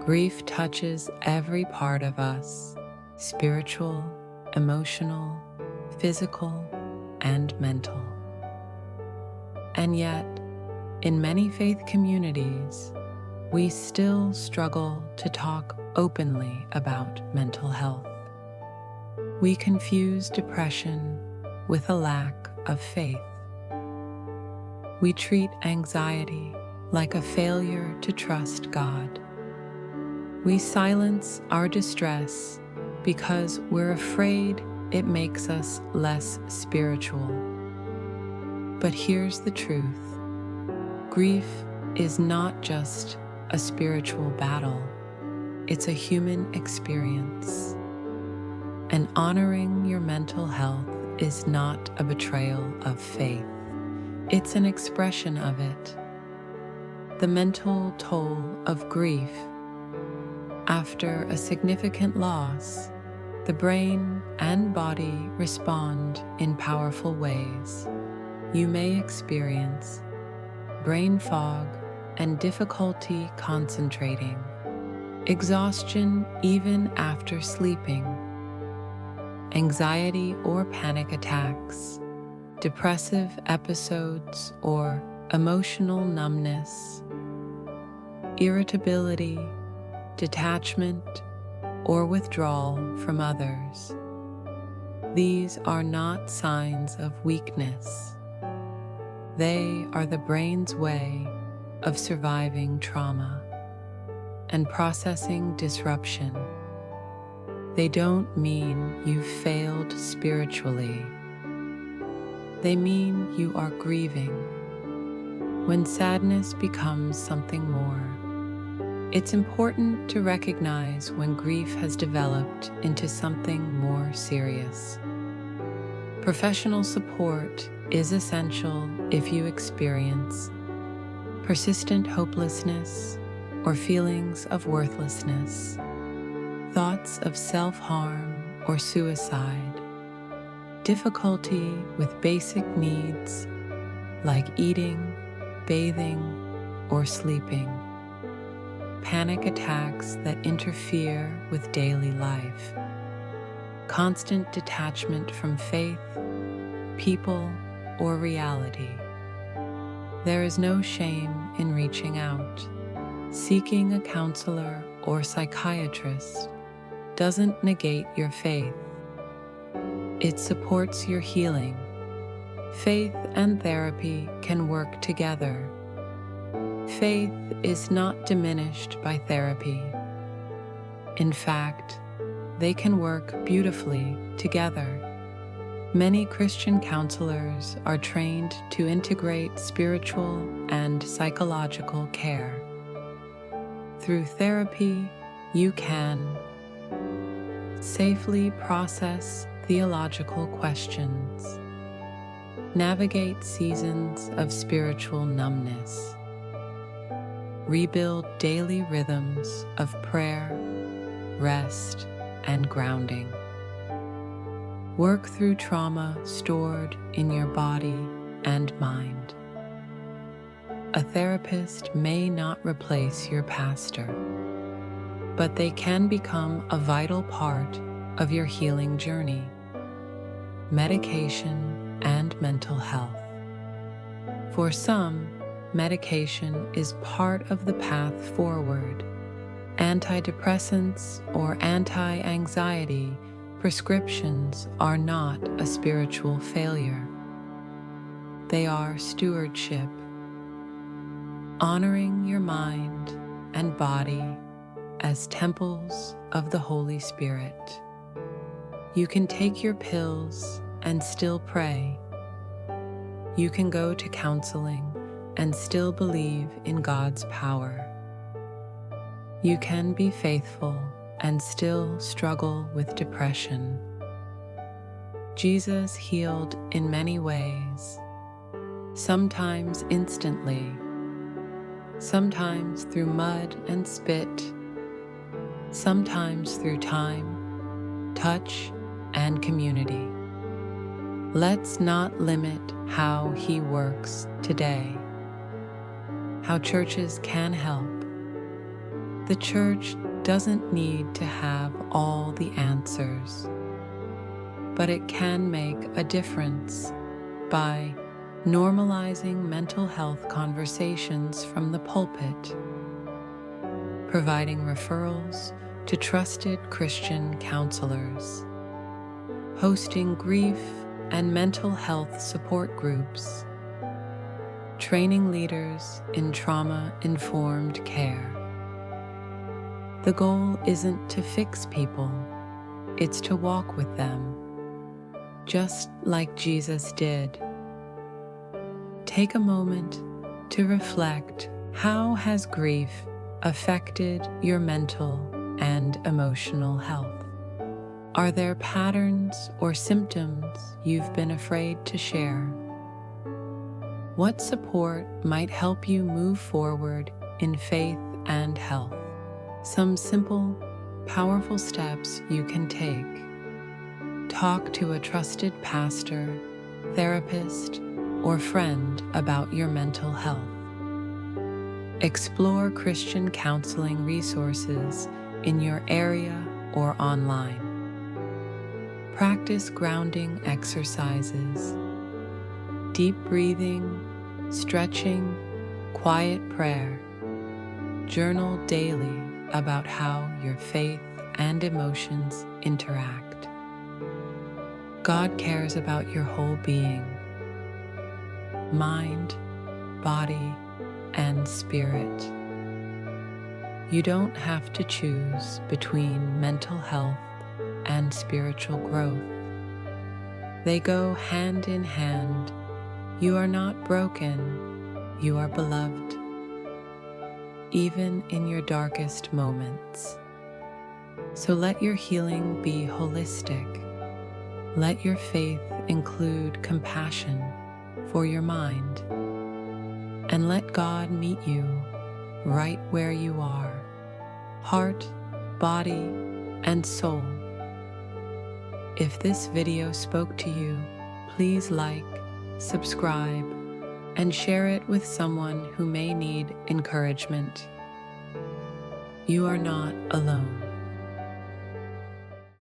Grief touches every part of us: spiritual, emotional, physical, and mental. And yet, in many faith communities, we still struggle to talk openly about mental health. We confuse depression with a lack of faith. We treat anxiety like a failure to trust God. We silence our distress because we're afraid it makes us less spiritual. But here's the truth. Grief is not just a spiritual battle. It's a human experience. And honoring your mental health is not a betrayal of faith. It's an expression of it. The mental toll of grief. After a significant loss, the brain and body respond in powerful ways. You may experience brain fog and difficulty concentrating, exhaustion even after sleeping, anxiety or panic attacks, depressive episodes or emotional numbness, irritability, detachment, or withdrawal from others. These are not signs of weakness. They are the brain's way of surviving trauma and processing disruption. They don't mean you've failed spiritually. They mean you are grieving. When sadness becomes something more, it's important to recognize when grief has developed into something more serious. Professional support is essential if you experience persistent hopelessness or feelings of worthlessness, thoughts of self-harm or suicide, difficulty with basic needs like eating, bathing, or sleeping, panic attacks that interfere with daily life, constant detachment from faith, people, or reality. There is no shame in reaching out. Seeking a counselor or psychiatrist doesn't negate your faith. It supports your healing. Faith and therapy can work together. Faith is not diminished by therapy. In fact, they can work beautifully together. Many Christian counselors are trained to integrate spiritual and psychological care. Through therapy, you can safely process theological questions, navigate seasons of spiritual numbness, rebuild daily rhythms of prayer, rest, and grounding. Work through trauma stored in your body and mind. A therapist may not replace your pastor, but they can become a vital part of your healing journey. Medication and mental health. For some, medication is part of the path forward. Antidepressants or anti-anxiety prescriptions are not a spiritual failure. They are stewardship. Honoring your mind and body as temples of the Holy Spirit. You can take your pills and still pray. You can go to counseling and still believe in God's power. You can be faithful and still struggle with depression. Jesus healed in many ways, sometimes instantly, sometimes through mud and spit, sometimes through time, touch, and community. Let's not limit how He works today, how churches can help, The church doesn't need to have all the answers, but it can make a difference by normalizing mental health conversations from the pulpit, providing referrals to trusted Christian counselors, hosting grief and mental health support groups, training leaders in trauma-informed care. The goal isn't to fix people, it's to walk with them, just like Jesus did. Take a moment to reflect. How has grief affected your mental and emotional health? Are there patterns or symptoms you've been afraid to share? What support might help you move forward in faith and health? Some simple, powerful steps you can take. Talk to a trusted pastor, therapist, or friend about your mental health. Explore Christian counseling resources in your area or online. Practice grounding exercises, deep breathing, stretching, quiet prayer. Journal daily about how your faith and emotions interact. God cares about your whole being, mind, body, and spirit. You don't have to choose between mental health and spiritual growth. They go hand in hand. You are not broken, you are beloved, even in your darkest moments. So let your healing be holistic. Let your faith include compassion for your mind. And let God meet you right where you are, heart, body, and soul. If this video spoke to you, please like, subscribe, and share it with someone who may need encouragement. You are not alone.